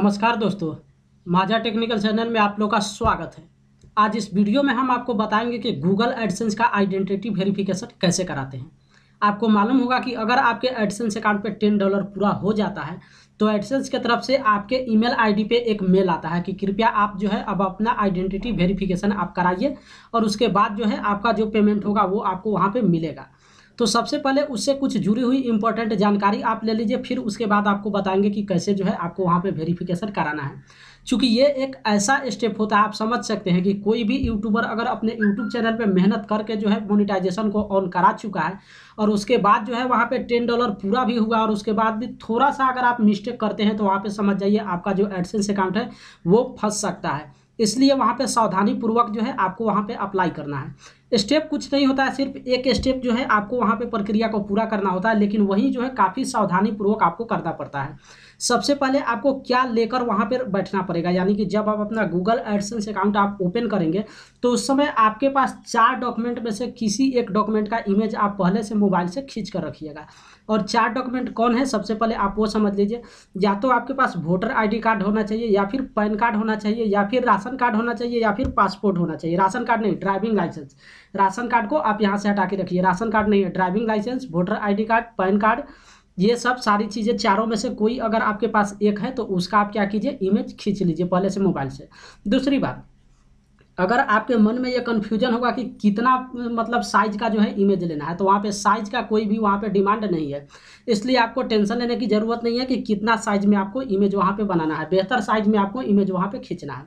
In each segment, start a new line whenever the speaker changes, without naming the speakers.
नमस्कार दोस्तों, माझा टेक्निकल चैनल में आप लोग का स्वागत है। आज इस वीडियो में हम आपको बताएंगे कि गूगल एडसेंस का आइडेंटिटी वेरिफिकेशन कैसे कराते हैं। आपको मालूम होगा कि अगर आपके एडसेंस अकाउंट पे $10 पूरा हो जाता है तो एडसेंस की तरफ से आपके ईमेल आईडी पे एक मेल आता है कि कृपया आप जो है अब अपना आइडेंटिटी वेरिफिकेशन आप कराइए और उसके बाद जो है आपका जो पेमेंट होगा वो आपको वहाँ पे मिलेगा। तो सबसे पहले उससे कुछ जुड़ी हुई इंपॉर्टेंट जानकारी आप ले लीजिए, फिर उसके बाद आपको बताएंगे कि कैसे जो है आपको वहाँ पे वेरिफिकेशन कराना है। क्योंकि ये एक ऐसा स्टेप होता है, आप समझ सकते हैं कि कोई भी यूट्यूबर अगर अपने यूट्यूब चैनल पे मेहनत करके जो है मोनेटाइजेशन को ऑन करा चुका है और उसके बाद जो है वहाँ पे $10 पूरा भी हुआ और उसके बाद भी थोड़ा सा अगर आप मिस्टेक करते हैं तो वहाँ पे समझ जाइए आपका जो एडसेंस अकाउंट है वो फंस सकता है। इसलिए वहाँ पे सावधानी पूर्वक जो है आपको वहाँ पे अप्लाई करना है। स्टेप कुछ नहीं होता है, सिर्फ एक स्टेप जो है आपको वहाँ पे प्रक्रिया को पूरा करना होता है, लेकिन वही जो है काफ़ी सावधानी पूर्वक आपको करना पड़ता है। सबसे पहले आपको क्या लेकर वहाँ पर बैठना पड़ेगा, यानी कि जब आप अपना गूगल एडसेंस अकाउंट आप ओपन करेंगे तो उस समय आपके पास 4 डॉक्यूमेंट में से किसी एक डॉक्यूमेंट का इमेज आप पहले से मोबाइल से खींच कर रखिएगा। और 4 डॉक्यूमेंट कौन है, सबसे पहले आप वो समझ लीजिए। या तो आपके पास वोटर आईडी कार्ड होना चाहिए, या फिर पैन कार्ड होना चाहिए, या फिर राशन कार्ड होना चाहिए, या फिर पासपोर्ट होना चाहिए। राशन कार्ड नहीं, ड्राइविंग लाइसेंस। राशन कार्ड को आप यहाँ से हटा के रखिए, राशन कार्ड नहीं है, driving licence, voter ID card, PAN card, ये सब सारी चीज़ें चारों में से कोई अगर आपके पास एक है तो उसका आप क्या कीजिए, इमेज खींच लीजिए पहले से मोबाइल से। दूसरी बात, अगर आपके मन में ये कन्फ्यूजन होगा कि कितना मतलब साइज का जो है इमेज लेना है, तो वहाँ पे साइज का कोई भी वहाँ पे डिमांड नहीं है। इसलिए आपको टेंशन लेने की ज़रूरत नहीं है कि कितना साइज में आपको इमेज वहाँ पे बनाना है, बेहतर साइज में आपको इमेज वहाँ पे खींचना है।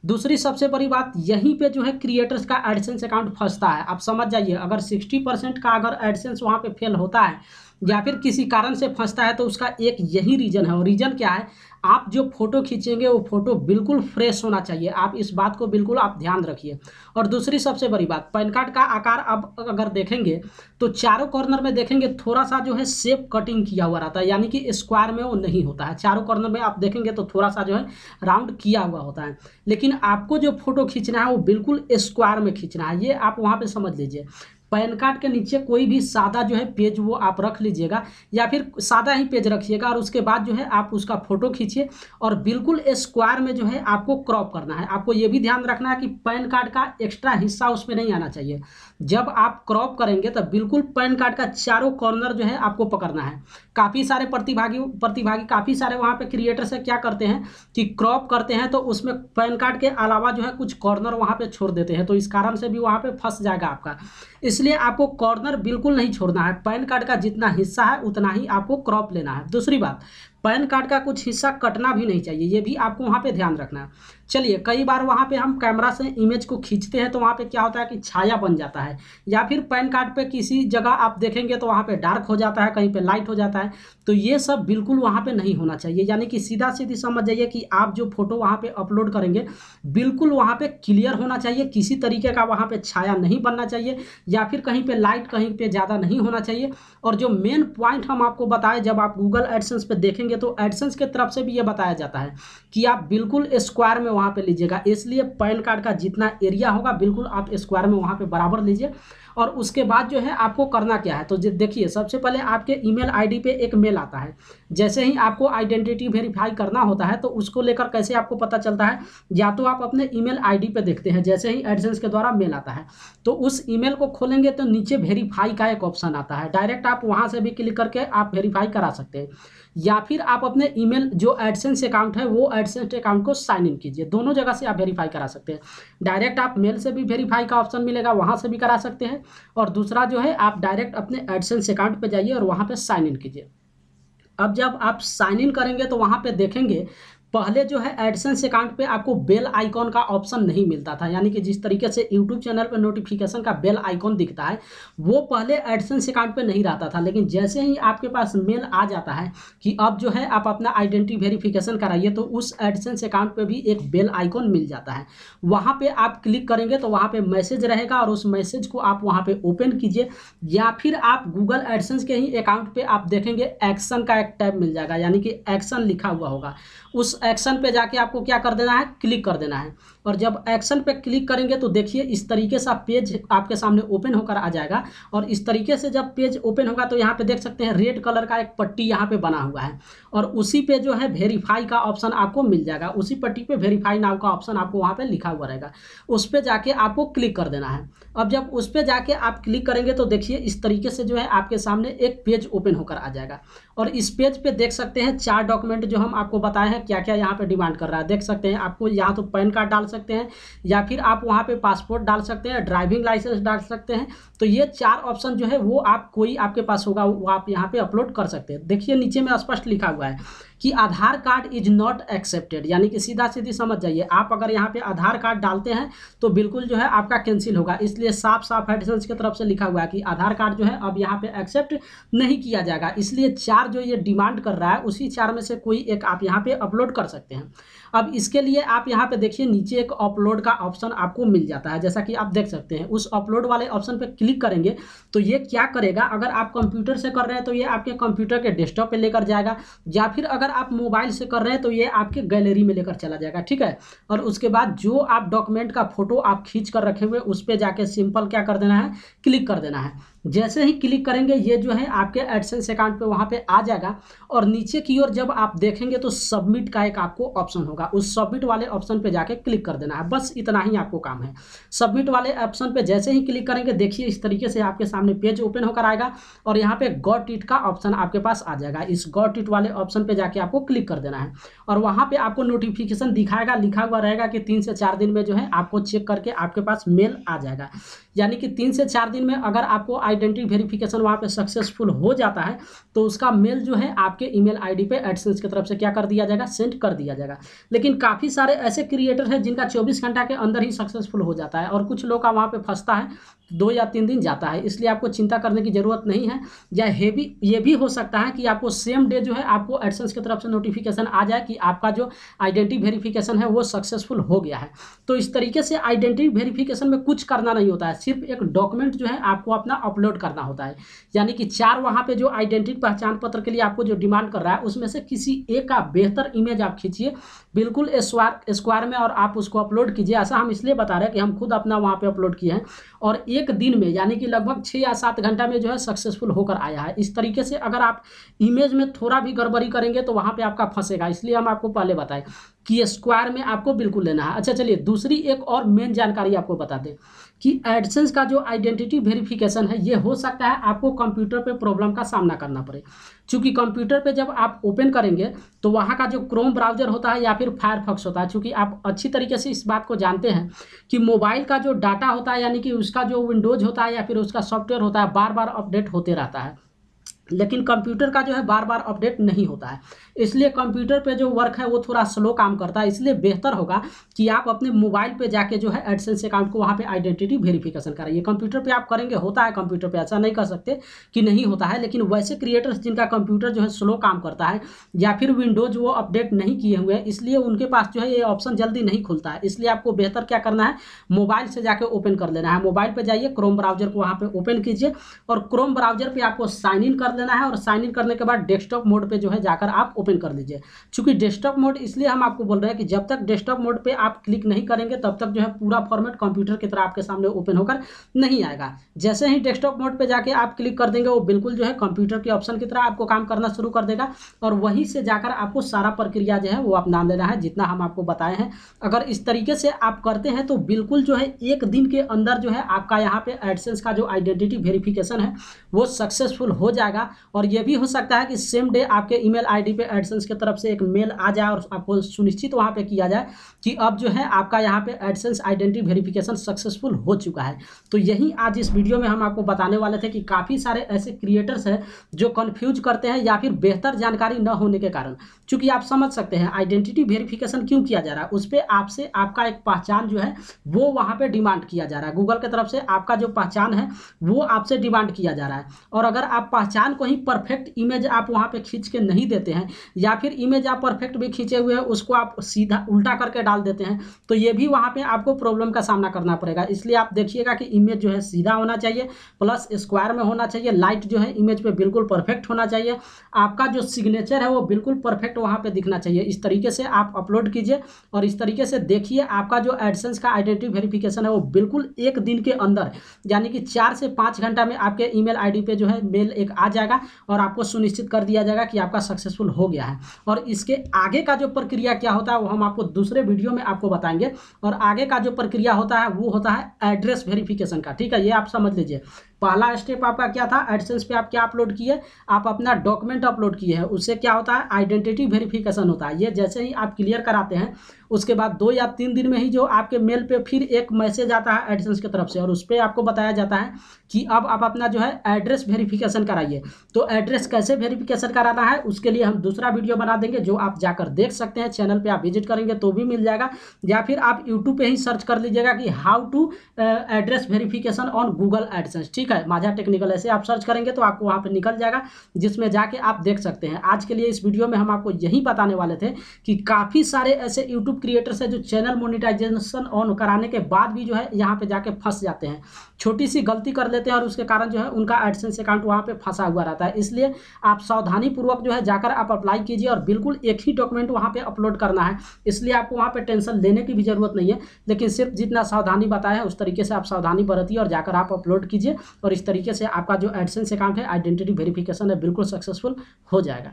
दूसरी सबसे बड़ी बात, यहीं पे जो है क्रिएटर्स का एडसेंस अकाउंट फंसता है। आप समझ जाइए, अगर 60% का अगर एडसेंस वहाँ पे फेल होता है या फिर किसी कारण से फंसता है तो उसका एक यही रीज़न है। और रीज़न क्या है, आप जो फोटो खींचेंगे वो फोटो बिल्कुल फ्रेश होना चाहिए। आप इस बात को बिल्कुल आप ध्यान रखिए। और दूसरी सबसे बड़ी बात, पैन कार्ड का आकार अब अगर देखेंगे तो चारों कॉर्नर में देखेंगे थोड़ा सा जो है शेप कटिंग किया हुआ रहता है, यानी कि स्क्वायर में वो नहीं होता है। चारों कॉर्नर में आप देखेंगे तो थोड़ा सा जो है राउंड किया हुआ होता है, लेकिन आपको जो फोटो खींचना है वो बिल्कुल स्क्वायर में खींचना है। ये आप वहाँ पे समझ लीजिए। पैन कार्ड के नीचे कोई भी सादा जो है पेज वो आप रख लीजिएगा, या फिर सादा ही पेज रखिएगा और उसके बाद जो है आप उसका फोटो खींचिए और बिल्कुल स्क्वायर में जो है आपको क्रॉप करना है। आपको ये भी ध्यान रखना है कि पैन कार्ड का एक्स्ट्रा हिस्सा उसमें नहीं आना चाहिए। जब आप क्रॉप करेंगे तो बिल्कुल पैन कार्ड का चारों कॉर्नर जो है आपको पकड़ना है। काफ़ी सारे प्रतिभागी काफ़ी सारे वहाँ पे क्रिएटर से क्या करते हैं कि क्रॉप करते हैं तो उसमें पैन कार्ड के अलावा जो है कुछ कॉर्नर वहाँ पे छोड़ देते हैं, तो इस कारण से भी वहाँ पे फंस जाएगा आपका। इसलिए आपको कॉर्नर बिल्कुल नहीं छोड़ना है, पैन कार्ड का जितना हिस्सा है उतना ही आपको क्रॉप लेना है। दूसरी बात, पैन कार्ड का कुछ हिस्सा कटना भी नहीं चाहिए, ये भी आपको वहाँ पे ध्यान रखना है। चलिए, कई बार वहाँ पे हम कैमरा से इमेज को खींचते हैं तो वहाँ पे क्या होता है कि छाया बन जाता है, या फिर पैन कार्ड पे किसी जगह आप देखेंगे तो वहाँ पे डार्क हो जाता है, कहीं पे लाइट हो जाता है। तो ये सब बिल्कुल वहाँ पे नहीं होना चाहिए, यानी कि सीधा सीधी समझ जाइए कि आप जो फोटो वहाँ पे अपलोड करेंगे बिल्कुल वहाँ पे क्लियर होना चाहिए, किसी तरीके का वहाँ पे छाया नहीं बनना चाहिए, या फिर कहीं पे लाइट कहीं पे ज़्यादा नहीं होना चाहिए। और जो मेन पॉइंट हम आपको बताएं, जब आप गूगल एडसेंस पे देखेंगे तो एडसेंस के तरफ से भी ये बताया जाता है कि आप बिल्कुल स्क्वायर में वहाँ पे लीजिएगा। इसलिए पैन कार्ड का जितना एरिया होगा बिल्कुल आप स्क्वायर में वहाँ पे बराबर लीजिए। और उसके बाद जो है आपको करना क्या है, तो देखिए, सबसे पहले आपके ईमेल आईडी पे एक मेल आता है। जैसे ही आपको आइडेंटिटी वेरीफाई करना होता है तो उसको लेकर कैसे आपको पता चलता है, या तो आप अपने ईमेल आईडी पे देखते हैं, जैसे ही एडसेंस के द्वारा मेल आता है तो उस ईमेल को खोलेंगे तो नीचे वेरीफाई का एक ऑप्शन आता है। डायरेक्ट आप वहाँ से भी क्लिक करके आप वेरीफाई करा सकते हैं, या फिर आप अपने ईमेल जो एडसेंस अकाउंट है वो एडसेंस अकाउंट को साइन इन कीजिए। दोनों जगह से आप वेरीफाई करा सकते हैं। डायरेक्ट आप मेल से भी वेरीफाई का ऑप्शन मिलेगा, वहाँ से भी करा सकते हैं। और दूसरा जो है आप डायरेक्ट अपने एडसेंस अकाउंट पे जाइए और वहाँ पे साइन इन कीजिए। अब जब आप साइन इन करेंगे तो वहाँ पे देखेंगे पहले जो है एडसेंस अकाउंट पे आपको बेल आइकॉन का ऑप्शन नहीं मिलता था, यानी कि जिस तरीके से यूट्यूब चैनल पे नोटिफिकेशन का बेल आइकॉन दिखता है वो पहले एडसेंस अकाउंट पे नहीं रहता था। लेकिन जैसे ही आपके पास मेल आ जाता है कि अब जो है आप अपना आइडेंटिटी वेरिफिकेशन कराइए, तो उस एडसेंस अकाउंट पे भी एक बेल आइकॉन मिल जाता है। वहाँ पे आप क्लिक करेंगे तो वहाँ पे मैसेज रहेगा और उस मैसेज को आप वहाँ पे ओपन कीजिए, या फिर आप गूगल एडसेंस के ही अकाउंट पे आप देखेंगे एक्शन का एक टैब मिल जाएगा, यानी कि एक्शन लिखा हुआ होगा। उस उस एक्शन पे जाके आपको क्या कर देना है, क्लिक कर देना है। और जब एक्शन पे क्लिक करेंगे तो देखिए इस तरीके से पेज आपके सामने ओपन होकर आ जाएगा। और इस तरीके से जब पेज ओपन होगा तो यहाँ पे देख सकते हैं रेड कलर का एक पट्टी यहाँ पे बना हुआ है, और उसी पे जो है वेरीफाई का ऑप्शन आपको मिल जाएगा। उसी पट्टी पे वेरीफाई नाउ का ऑप्शन आपको वहाँ पे लिखा हुआ रहेगा, उस पे जाके आपको क्लिक कर देना है। अब जब उस पे जाके आप क्लिक करेंगे तो देखिए इस तरीके से जो है आपके सामने एक पेज ओपन होकर आ जाएगा। और इस पेज पे देख सकते हैं 4 डॉक्यूमेंट जो हम आपको बताए हैं क्या क्या यहाँ पे डिमांड कर रहा है। देख सकते हैं आपको यहाँ तो पैन कार्ड डाल सकते हैं, या फिर आप वहाँ पे पासपोर्ट डाल सकते हैं, ड्राइविंग लाइसेंस डाल सकते हैं। तो ये 4 ऑप्शन जो है वो आप कोई आपके पास होगा वो आप यहाँ पे अपलोड कर सकते हैं। देखिए नीचे में स्पष्ट लिखा हुआ है कि आधार कार्ड इज नॉट एक्सेप्टेड, यानी कि सीधा सीधी समझ जाइए, आप अगर यहाँ पे आधार कार्ड डालते हैं तो बिल्कुल जो है आपका कैंसिल होगा। इसलिए साफ साफ एडसेंस की तरफ से लिखा हुआ है कि आधार कार्ड जो है अब यहाँ पे एक्सेप्ट नहीं किया जाएगा। इसलिए 4 जो ये डिमांड कर रहा है उसी 4 में से कोई एक आप यहाँ पे अपलोड कर सकते हैं। अब इसके लिए आप यहाँ पे देखिए नीचे एक अपलोड का ऑप्शन आपको मिल जाता है, जैसा कि आप देख सकते हैं। उस अपलोड वाले ऑप्शन पे क्लिक करेंगे तो ये क्या करेगा, अगर आप कंप्यूटर से कर रहे हैं तो ये आपके कंप्यूटर के डेस्कटॉप पे लेकर जाएगा, या फिर अगर आप मोबाइल से कर रहे हैं तो ये आपके गैलरी में लेकर चला जाएगा, ठीक है। और उसके बाद जो आप डॉक्यूमेंट का फोटो आप खींच कर रखे हुए उस पर जाके सिंपल क्या कर देना है, क्लिक कर देना है। जैसे ही क्लिक करेंगे ये जो है आपके एडसेंस अकाउंट पे वहाँ पे आ जाएगा। और नीचे की ओर जब आप देखेंगे तो सबमिट का एक आपको ऑप्शन होगा, उस सबमिट वाले ऑप्शन पे जाके क्लिक कर देना है। बस इतना ही आपको काम है। सबमिट वाले ऑप्शन पे जैसे ही क्लिक करेंगे देखिए इस तरीके से आपके सामने पेज ओपन होकर आएगा, और यहाँ पे गॉट इट का ऑप्शन आपके पास आ जाएगा। इस गॉट इट वाले ऑप्शन पे जाके आपको क्लिक कर देना है, और वहाँ पे आपको नोटिफिकेशन दिखाएगा, लिखा हुआ रहेगा कि 3 से 4 दिन में जो है आपको चेक करके आपके पास मेल आ जाएगा। यानी कि 3 से 4 दिन में अगर आपको आइडेंटिटी वेरिफिकेशन वहाँ पे सक्सेसफुल हो जाता है तो उसका मेल जो है आपके ईमेल आईडी पे एडसेंस की तरफ से क्या कर दिया जाएगा, सेंड कर दिया जाएगा। लेकिन काफ़ी सारे ऐसे क्रिएटर हैं जिनका 24 घंटा के अंदर ही सक्सेसफुल हो जाता है, और कुछ लोग का वहाँ पे फंसता है 2 या 3 दिन जाता है। इसलिए आपको चिंता करने की ज़रूरत नहीं है। या ये भी हो सकता है कि आपको सेम डे जो है आपको एडसेंस की तरफ से नोटिफिकेशन आ जाए कि आपका जो आइडेंटिटी वेरिफिकेशन है वो सक्सेसफुल हो गया है। तो इस तरीके से आइडेंटिटी वेरिफिकेशन में कुछ करना नहीं होता है, सिर्फ एक डॉक्यूमेंट जो है आपको अपना अपलोड करना होता है। यानी कि 4 वहाँ पे जो आइडेंटिटी पहचान पत्र के लिए आपको जो डिमांड कर रहा है उसमें से किसी एक का बेहतर इमेज आप खींचिए बिल्कुल स्क्वायर में, और आप उसको अपलोड कीजिए। ऐसा हम इसलिए बता रहे हैं कि हम खुद अपना वहाँ पे अपलोड किए हैं, और एक दिन में यानी कि लगभग 6 या 7 घंटा में जो है सक्सेसफुल होकर आया है। इस तरीके से अगर आप इमेज में थोड़ा भी गड़बड़ी करेंगे तो वहाँ पे आपका फंसेगा, इसलिए हम आपको पहले बताएं कि स्क्वायर में आपको बिल्कुल लेना है। अच्छा चलिए दूसरी एक और मेन जानकारी आपको बता दें कि एडसेंस का जो आइडेंटिटी वेरिफिकेशन है ये हो सकता है आपको कंप्यूटर पे प्रॉब्लम का सामना करना पड़े। चूँकि कंप्यूटर पे जब आप ओपन करेंगे तो वहाँ का जो क्रोम ब्राउजर होता है या फिर फायरफॉक्स होता है, चूँकि आप अच्छी तरीके से इस बात को जानते हैं कि मोबाइल का जो डाटा होता है यानी कि उसका जो विंडोज होता है या फिर उसका सॉफ्टवेयर होता है बार बार अपडेट होते रहता है, लेकिन कंप्यूटर का जो है बार बार अपडेट नहीं होता है। इसलिए कंप्यूटर पे जो वर्क है वो थोड़ा स्लो काम करता है। इसलिए बेहतर होगा कि आप अपने मोबाइल पे जाके जो है एडसेंस अकाउंट को वहाँ पे आइडेंटिटी वेरिफिकेशन कराइए। कंप्यूटर पे आप करेंगे, होता है कंप्यूटर पे, ऐसा नहीं कर सकते कि नहीं होता है, लेकिन वैसे क्रिएटर्स जिनका कंप्यूटर जो है स्लो काम करता है या फिर विंडोज वो अपडेट नहीं किए हुए हैं, इसलिए उनके पास जो है ये ऑप्शन जल्दी नहीं खुलता है। इसलिए आपको बेहतर क्या करना है, मोबाइल से जाके ओपन कर लेना है। मोबाइल पर जाइए, क्रोम ब्राउजर को वहाँ पर ओपन कीजिए, और क्रोम ब्राउजर पर आपको साइन इन कर लेना है, और साइन इन करने के बाद डेस्कटॉप मोड पे जो है जाकर आप ओपन कर लीजिए। चूंकि डेस्कटॉप मोड इसलिए हम आपको बोल रहे हैं कि जब तक डेस्कटॉप मोड पे आप क्लिक नहीं करेंगे तब तक जो है पूरा फॉर्मेट कंप्यूटर की तरह आपके सामने ओपन होकर नहीं आएगा। जैसे ही डेस्कटॉप मोड पे जाके आप क्लिक कर देंगे वो बिल्कुल जो है कंप्यूटर के ऑप्शन की तरह आपको काम करना शुरू कर देगा, और वहीं से जाकर आपको सारा प्रक्रिया जो है वो अपना लेना है जितना हम आपको बताए हैं। अगर इस तरीके से आप करते हैं तो बिल्कुल जो है एक दिन के अंदर जो है आपका यहाँ पे एडसेंस का जो आइडेंटिटी वेरिफिकेशन है वो सक्सेसफुल हो जाएगा। और ये भी हो सकता है कि सेम डे आपके ईमेल आईडी पे एडसेंस की तरफ से एक मेल आ जाए और आपको सुनिश्चित वहाँ पे किया जाए कि अब जो है आपका यहाँ पे एडसेंस आइडेंटिटी वेरिफिकेशन सक्सेसफुल हो चुका है। तो यही आज इस वीडियो में हम आपको बताने वाले थे कि काफ़ी सारे ऐसे क्रिएटर्स हैं जो कन्फ्यूज करते हैं या फिर बेहतर जानकारी न होने के कारण। चूँकि आप समझ सकते हैं आइडेंटिटी वेरिफिकेशन क्यों किया जा रहा है, उस पर आपसे आपका एक पहचान जो है वो वहाँ पर डिमांड किया जा रहा है। गूगल की तरफ से आपका जो पहचान है वो आपसे डिमांड किया जा रहा है, और अगर आप पहचान को ही परफेक्ट इमेज आप वहाँ पे खींच के नहीं देते हैं, या फिर इमेज आप परफेक्ट भी खींचे हुए हैं उसको आप सीधा उल्टा करके डाल देते हैं, तो ये भी वहाँ पे आपको प्रॉब्लम का सामना करना पड़ेगा। इसलिए आप देखिएगा कि इमेज जो है सीधा होना चाहिए, प्लस स्क्वायर में होना चाहिए, लाइट जो है इमेज पे बिल्कुल परफेक्ट होना चाहिए, आपका जो सिग्नेचर है वो बिल्कुल परफेक्ट वहाँ पे दिखना चाहिए। इस तरीके से आप अपलोड कीजिए और इस तरीके से देखिए आपका जो एडसेंस का आइडेंटिटी वेरिफिकेशन है वो बिल्कुल एक दिन के अंदर, यानी कि 4 से 5 घंटा में आपके ईमेल आईडी पे जो है मेल एक आ जाएगा और आपको सुनिश्चित कर दिया जाएगा कि आपका सक्सेसफुल हो गया है। और इसके आगे का जो प्रक्रिया क्या होता है वो हम आपको दूसरे वीडियो में आपको बताएंगे। और आगे का जो प्रक्रिया होता है वो होता है एड्रेस वेरिफिकेशन का, ठीक है, ये आप समझ लीजिए। पहला स्टेप आपका क्या था, एडसेंस पे आप क्या अपलोड किए, आप अपना डॉक्यूमेंट अपलोड किए हैं, उससे क्या होता है आइडेंटिटी वेरिफिकेशन होता है। ये जैसे ही आप क्लियर कराते हैं उसके बाद 2 या 3 दिन में ही जो आपके मेल पे फिर एक मैसेज आता है एडसेंस की तरफ से, और उस पर आपको बताया जाता है कि अब आप अपना जो है एड्रेस वेरिफिकेशन कराइए। तो एड्रेस कैसे वेरिफिकेशन कराना है उसके लिए हम दूसरा वीडियो बना देंगे, जो आप जाकर देख सकते हैं, चैनल पे आप विजिट करेंगे तो भी मिल जाएगा, या फिर आप यूट्यूब पे ही सर्च कर लीजिएगा कि how to address verification on Google AdSense, ठीक है, माझा टेक्निकल ऐसे आप सर्च करेंगे तो आपको वहाँ पे निकल जाएगा, जिसमें जाके आप देख सकते हैं। आज के लिए इस वीडियो में हम आपको यही बताने वाले थे कि काफ़ी सारे ऐसे यूट्यूब क्रिएटर्स हैं जो चैनल मोनेटाइजेशन ऑन कराने के बाद भी जो है यहाँ पे जाके फंस जाते हैं, छोटी सी गलती कर लेते हैं और उसके कारण जो है उनका एडसेंस अकाउंट वहाँ पे फंसा हुआ रहता है। इसलिए आप सावधानी पूर्वक जो है जाकर आप अप्लाई कीजिए और बिल्कुल एक ही डॉक्यूमेंट वहाँ पे अपलोड करना है, इसलिए आपको वहाँ पे टेंशन लेने की भी जरूरत नहीं है। लेकिन सिर्फ जितना सावधानी बताया है उस तरीके से आप सावधानी बरतिए और जाकर आप अपलोड कीजिए, और इस तरीके से आपका जो एडसेंस अकाउंट है आइडेंटिटी वेरिफिकेशन है बिल्कुल सक्सेसफुल हो जाएगा।